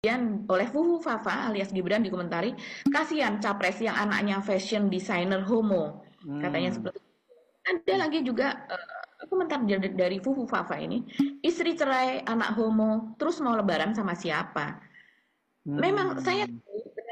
Kemudian oleh Fufu Fafa alias Gibran dikomentari, kasihan capres yang anaknya fashion designer homo, katanya Hmm. seperti itu. Ada lagi juga komentar dari Fufu Fafa ini, istri cerai, anak homo, terus mau lebaran sama siapa? Memang saya Hmm.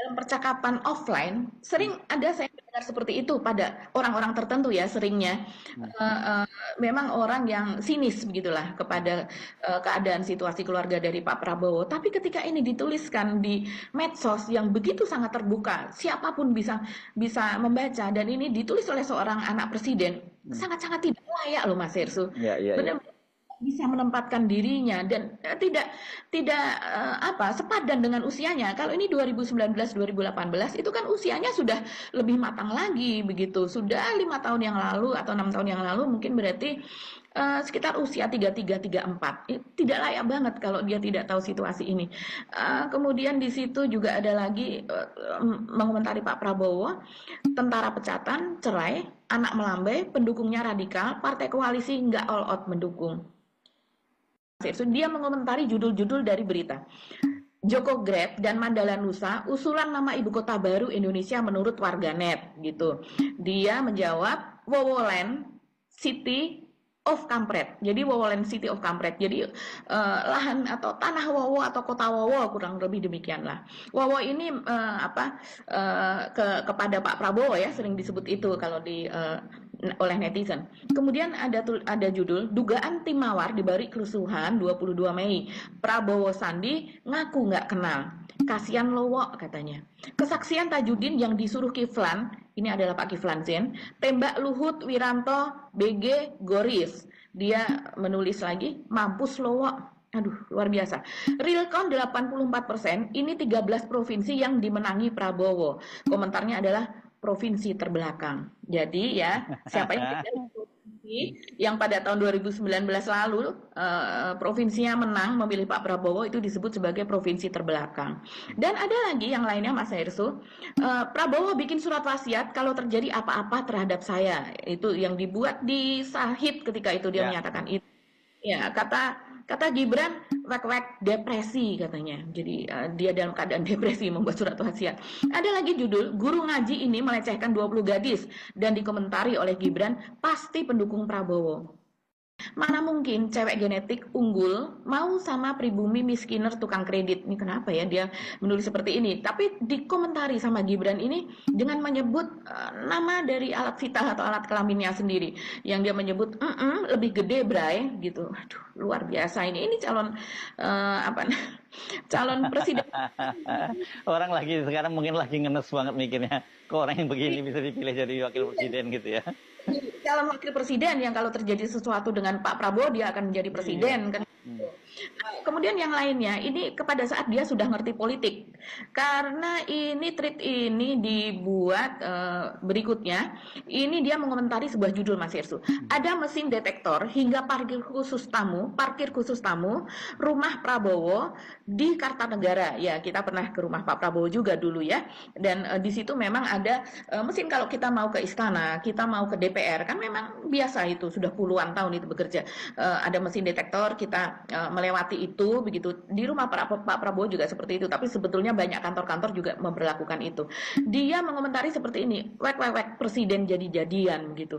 dalam percakapan offline sering ada saya mendengar seperti itu pada orang-orang tertentu ya seringnya. Hmm. Memang orang yang sinis begitulah kepada keadaan situasi keluarga dari Pak Prabowo. Tapi ketika ini dituliskan di medsos yang begitu sangat terbuka, siapapun bisa bisa membaca dan ini ditulis oleh seorang anak presiden, Hmm. sangat-sangat tidak layak loh Mas Hersu. Ya, ya, ya. Benar bisa menempatkan dirinya dan tidak apa sepadan dengan usianya. Kalau ini 2019 2018 itu kan usianya sudah lebih matang lagi begitu. Sudah 5 tahun yang lalu atau 6 tahun yang lalu mungkin berarti sekitar usia 33 34. Tidak layak banget kalau dia tidak tahu situasi ini. Kemudian di situ juga ada lagi mengomentari Pak Prabowo, tentara pecatan, cerai, anak melambai, pendukungnya radikal, partai koalisi nggak all out mendukung. Dia mengomentari judul-judul dari berita. Joko Grab dan Mandala Nusa, usulan nama ibu kota baru Indonesia menurut warganet gitu. Dia menjawab Wowoland City of Kampret. Jadi Wowoland City of Kampret. Jadi lahan atau tanah Wowo atau kota Wowo kurang lebih demikianlah. Wowo ini kepada Pak Prabowo ya sering disebut itu kalau di oleh netizen. Kemudian ada judul dugaan tim mawar di balik kerusuhan 22 Mei. Prabowo Sandi ngaku nggak kenal. Kasian Lowo katanya. Kesaksian Tajudin yang disuruh Kiflan, ini adalah Pak Kiflan Zen, tembak Luhut Wiranto BG Goris. Dia menulis lagi, mampus Lowo. Aduh, luar biasa. Real count 84%, ini 13 provinsi yang dimenangi Prabowo. Komentarnya adalah provinsi terbelakang. Jadi ya, siapa yang tidak provinsi yang pada tahun 2019 lalu provinsinya menang memilih Pak Prabowo itu disebut sebagai provinsi terbelakang. Dan ada lagi yang lainnya Mas Hersu, Prabowo bikin surat wasiat kalau terjadi apa-apa terhadap saya. Itu yang dibuat di Sahid ketika itu dia Ya. menyatakan itu. Ya, kata Gibran wek-wek depresi katanya. Jadi dia dalam keadaan depresi membuat surat wasiat. Ada lagi judul guru ngaji ini melecehkan 20 gadis dan dikomentari oleh Gibran pasti pendukung Prabowo. Mana mungkin cewek genetik unggul mau sama pribumi miskiner tukang kredit. Ini kenapa ya dia menulis seperti ini? Tapi dikomentari sama Gibran ini dengan menyebut nama dari alat vital atau alat kelaminnya sendiri. Yang dia menyebut lebih gede bray gitu. Aduh, luar biasa ini. Ini calon apa calon presiden. Orang lagi sekarang mungkin lagi ngenes banget mikirnya, kok orang yang begini bisa dipilih jadi wakil presiden gitu ya. Calon wakil presiden yang kalau terjadi sesuatu dengan Pak Prabowo dia akan menjadi Iya. presiden kan. Hmm. Kemudian yang lainnya ini kepada saat dia sudah ngerti politik karena ini tweet ini dibuat berikutnya ini dia mengomentari sebuah judul Mas Irsu, ada mesin detektor hingga parkir khusus tamu rumah Prabowo di Kartanegara ya kita pernah ke rumah Pak Prabowo juga dulu ya dan di situ memang ada mesin kalau kita mau ke istana kita mau ke DPR kan memang biasa itu sudah puluhan tahun itu bekerja ada mesin detektor kita melewati itu begitu di rumah Pak Prabowo juga seperti itu tapi sebetulnya banyak kantor-kantor juga memperlakukan itu dia mengomentari seperti ini wek presiden jadi-jadian gitu